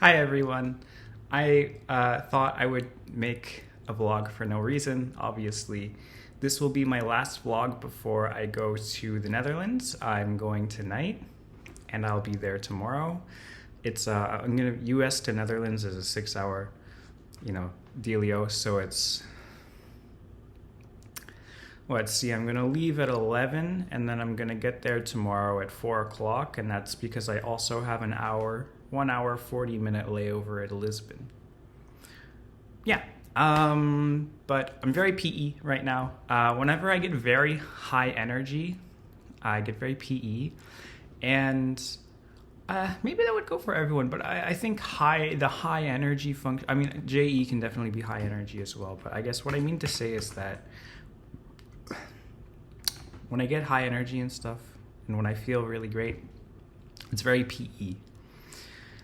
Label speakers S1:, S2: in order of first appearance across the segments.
S1: Hi everyone. I thought I would make a vlog for no reason. Obviously, this will be my last vlog before I go to the Netherlands. I'm going tonight, and I'll be there tomorrow. I'm gonna U.S. to Netherlands is a 6-hour, dealio. So it's let's see. I'm gonna leave at 11, and then I'm gonna get there tomorrow at 4 o'clock, and that's because I also have 1 hour 40-minute layover at Lisbon. Yeah. But I'm very PE right now. Whenever I get very high energy, I get very PE, and maybe that would go for everyone. But I think the high energy function. I mean, JE can definitely be high energy as well. But I guess what I mean to say is that when I get high energy and stuff, and when I feel really great, it's very PE.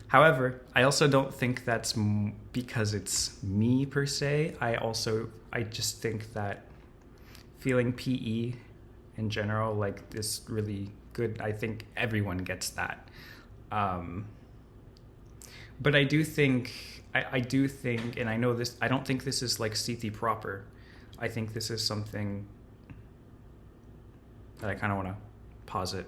S1: However, I also don't think that's because it's me per se. I just think that feeling PE in general, like, is really good. I think everyone gets that. But I do think, and I know this, I don't think this is like CT proper. I think this is something that I kind of want to posit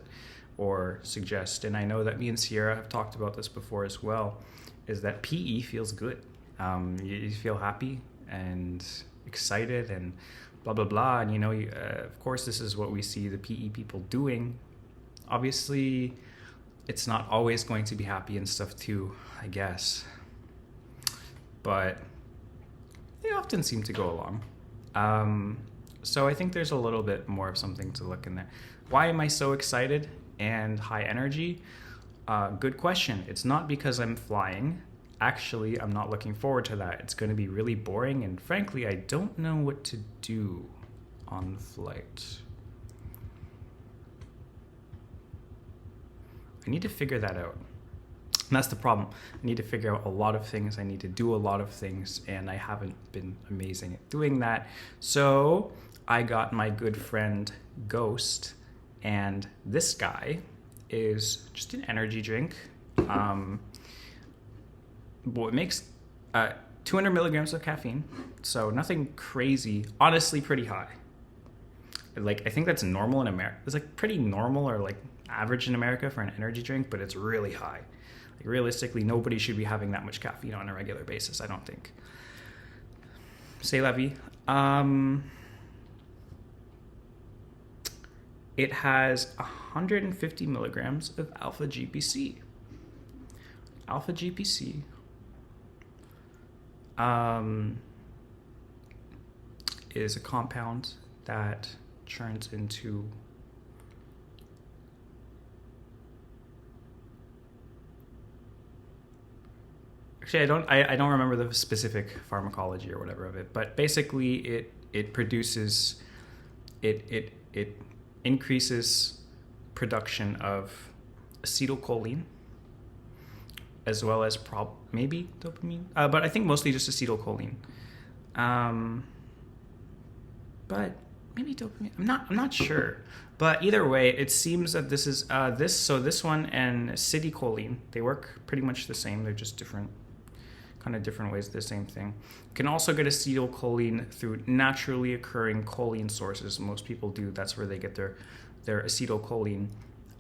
S1: or suggest, and I know that me and Sierra have talked about this before as well, is that PE feels good. You feel happy and excited and blah, blah, blah. And, of course, this is what we see the PE people doing. Obviously, it's not always going to be happy and stuff too, I guess. But they often seem to go along. So I think there's a little bit more of something to look in there. Why am I so excited and high energy? Good question. It's not because I'm flying. Actually, I'm not looking forward to that. It's going to be really boring, and frankly, I don't know what to do on the flight. I need to figure that out. And that's the problem. I need to figure out a lot of things. I need to do a lot of things, and I haven't been amazing at doing that. So I got my good friend Ghost, and this guy is just an energy drink. It makes 200 milligrams of caffeine, so nothing crazy. Honestly, pretty high. Like, I think that's normal in America. It's like pretty normal or like average in America for an energy drink, but it's really high. Like, realistically, nobody should be having that much caffeine on a regular basis, I don't think. C'est la vie. It has 150 milligrams of Alpha GPC. Alpha GPC is a compound that turns into actually I don't remember the specific pharmacology or whatever of it, but basically it produces it increases production of acetylcholine, as well as maybe dopamine, but I think mostly just acetylcholine. But maybe dopamine. I'm not sure. But either way, it seems that this is this one and acetylcholine, they work pretty much the same. They're just different ways, the same thing. You can also get acetylcholine through naturally occurring choline sources. Most people do. That's where they get their acetylcholine,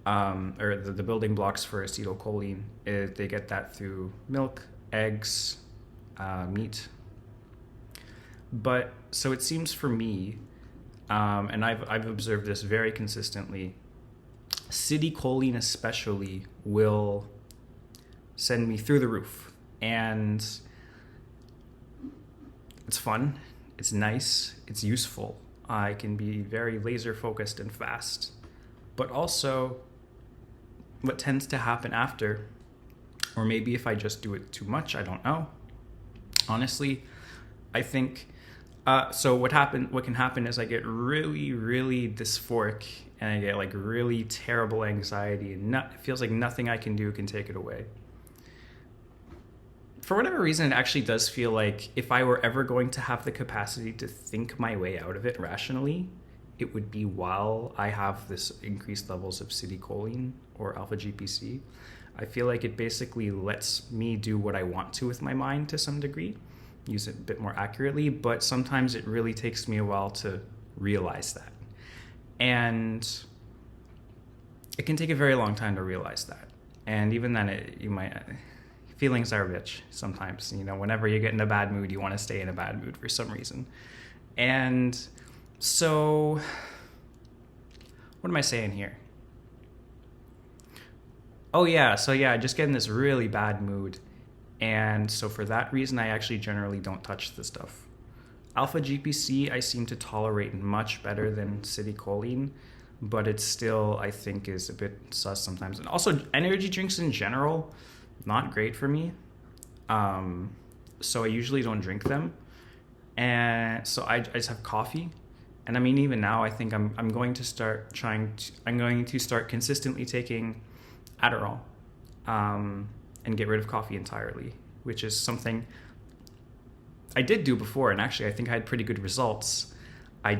S1: or the building blocks for acetylcholine. They get that through milk, eggs, meat. But so it seems for me, and I've observed this very consistently, acetylcholine especially will send me through the roof. And it's fun, it's nice, it's useful. I can be very laser focused and fast. But also, what tends to happen after, or maybe if I just do it too much, I don't know. Honestly, I think so what can happen is I get really, really dysphoric, and I get like really terrible anxiety, and it feels like nothing I can do can take it away. For whatever reason, it actually does feel like if I were ever going to have the capacity to think my way out of it rationally, it would be while I have this increased levels of acetylcholine or alpha GPC. I feel like it basically lets me do what I want to with my mind to some degree, use it a bit more accurately, but sometimes it really takes me a while to realize that. And it can take a very long time to realize that. And even then, feelings are a bitch sometimes. Whenever you get in a bad mood, you want to stay in a bad mood for some reason. And so, what am I saying here? Oh yeah, so yeah, I just get in this really bad mood. And so for that reason, I actually generally don't touch the stuff. Alpha GPC, I seem to tolerate much better than citicoline, but it still, I think, is a bit sus sometimes. And also, energy drinks in general, not great for me. So I usually don't drink them. And so I just have coffee. And I mean, even now, I think I'm going to start consistently taking Adderall, and get rid of coffee entirely, which is something I did do before, and actually I think I had pretty good results. I'm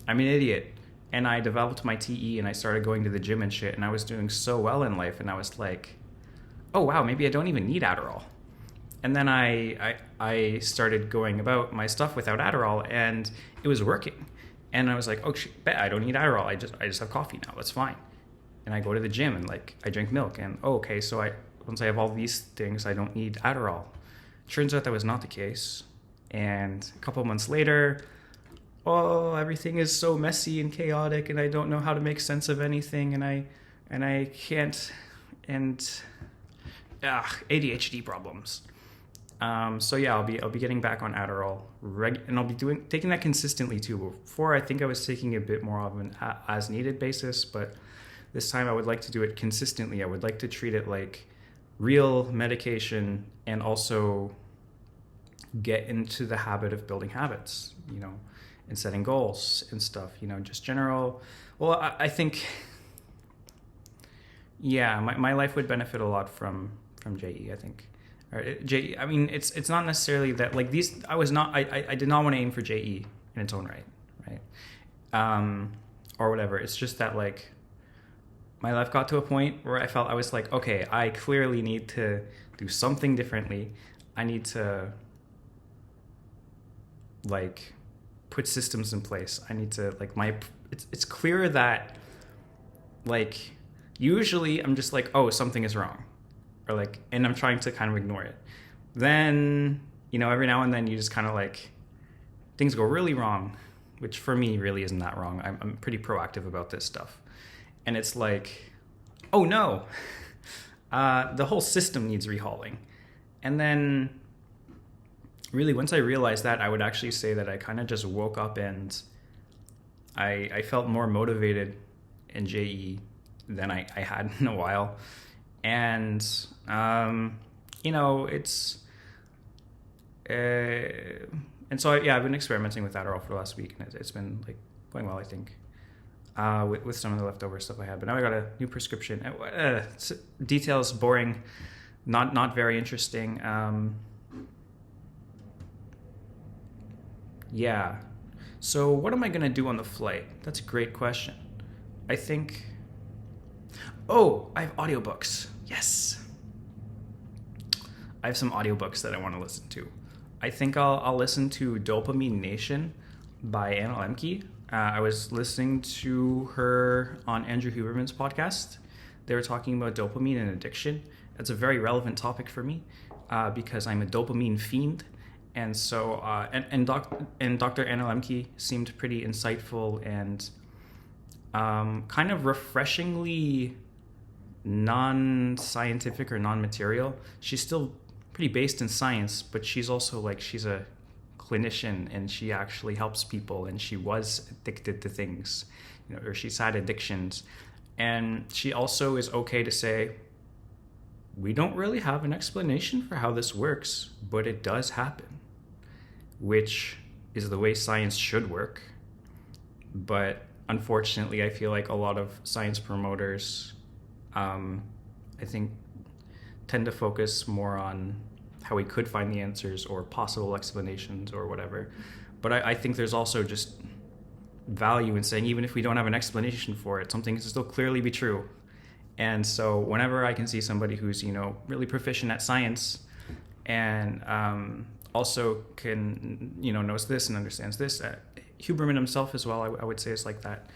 S1: an idiot, and I developed my TE, and I started going to the gym and shit, and I was doing so well in life, and I was like, oh wow, maybe I don't even need Adderall. And then I started going about my stuff without Adderall, and it was working. And I was like, oh shit, bet I don't need Adderall. I just have coffee now. That's fine. And I go to the gym and I drink milk, and okay, so once I have all these things, I don't need Adderall. Turns out that was not the case. And a couple of months later, everything is so messy and chaotic, and I don't know how to make sense of anything, and I can't, and ADHD problems. So yeah, I'll be getting back on Adderall, and I'll be taking that consistently too. Before, I think I was taking a bit more of an as needed basis, but this time I would like to do it consistently. I would like to treat it like real medication, and also get into the habit of building habits, and setting goals and stuff, just general. Well, I think, yeah, my life would benefit a lot from JE, I think. JE, I mean, it's not necessarily that I did not want to aim for JE in its own right? Or whatever. It's just that my life got to a point where I felt I was like, okay, I clearly need to do something differently. I need to put systems in place. I need to it's clear that usually I'm just oh, something is wrong, or and I'm trying to kind of ignore it. Then, every now and then you just kind of things go really wrong, which for me really isn't that wrong. I'm pretty proactive about this stuff. And it's oh no, the whole system needs rehauling. And then really, once I realized that, I would actually say that I kind of just woke up and I felt more motivated in JE than I had in a while. And, it's... and so, I've been experimenting with Adderall for the last week, and it's been going well, I think. With some of the leftover stuff I had, but now I got a new prescription. Details boring, not very interesting. Yeah. So what am I gonna do on the flight? That's a great question. I think. Oh, I have audiobooks. Yes. I have some audiobooks that I want to listen to. I think I'll listen to Dopamine Nation by Anna Lemke. I was listening to her on Andrew Huberman's podcast. They were talking about dopamine and addiction. That's a very relevant topic for me because I'm a dopamine fiend. And so, Dr. Anna Lemke seemed pretty insightful and kind of refreshingly non-scientific or non-material. She's still pretty based in science, but she's also she's a clinician, and she actually helps people, and she was addicted to things, or she's had addictions. And she also is okay to say, we don't really have an explanation for how this works, but it does happen, which is the way science should work. But unfortunately, I feel like a lot of science promoters, I think, tend to focus more on how we could find the answers or possible explanations or whatever. But I think there's also just value in saying, even if we don't have an explanation for it, something can still clearly be true. And so whenever I can see somebody who's, really proficient at science and also can, knows this and understands this, Huberman himself as well, I would say is like that.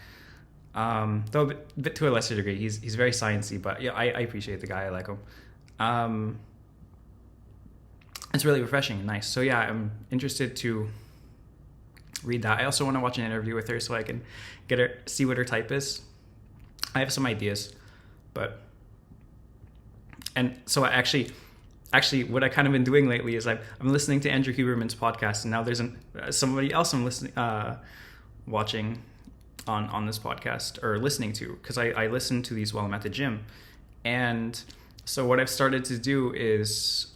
S1: Though a bit to a lesser degree, he's very sciencey, but yeah, I appreciate the guy. I like him. It's really refreshing and nice. So yeah, I'm interested to read that. I also want to watch an interview with her so I can see what her type is. I have some ideas, and so actually what I kind of been doing lately is I'm listening to Andrew Huberman's podcast, and now there's somebody else I'm watching on this podcast, or listening to, because I listen to these while I'm at the gym. And so what I've started to do is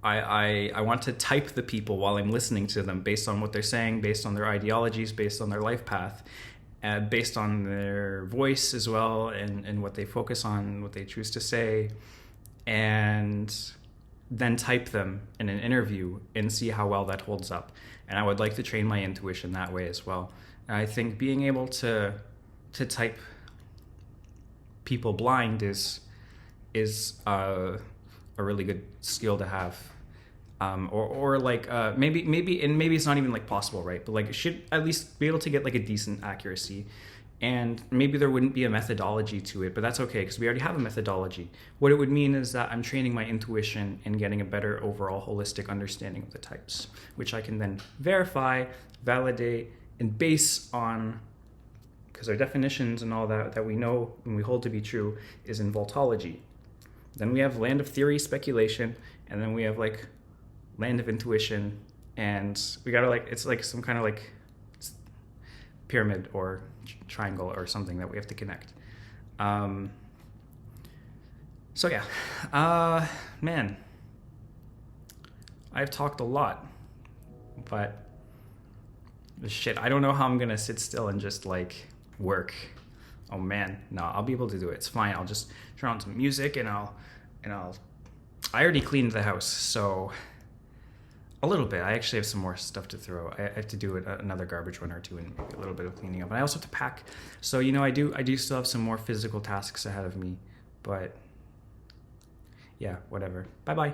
S1: I want to type the people while I'm listening to them, based on what they're saying, based on their ideologies, based on their life path, based on their voice as well, and what they focus on, what they choose to say, and then type them in an interview and see how well that holds up. And I would like to train my intuition that way as well. And I think being able to type people blind is a really good skill to have. Or like maybe it's not even like possible, right? But like, it should at least be able to get like a decent accuracy. And maybe there wouldn't be a methodology to it, but that's okay, because we already have a methodology. What it would mean is that I'm training my intuition and getting a better overall holistic understanding of the types, which I can then verify, validate, and base on, because our definitions and all that we know and we hold to be true is in voltology. Then we have land of theory, speculation, and then we have like land of intuition, and we gotta it's like some kind of like pyramid or triangle or something that we have to connect. So yeah, man, I've talked a lot, but shit, I don't know how I'm gonna sit still and just like work. Oh man, no, I'll be able to do it. It's fine. I'll just turn on some music and I already cleaned the house, so a little bit. I actually have some more stuff to throw. I have to do another garbage run or two and maybe a little bit of cleaning up. And I also have to pack. So, I do still have some more physical tasks ahead of me. But yeah, whatever. Bye-bye.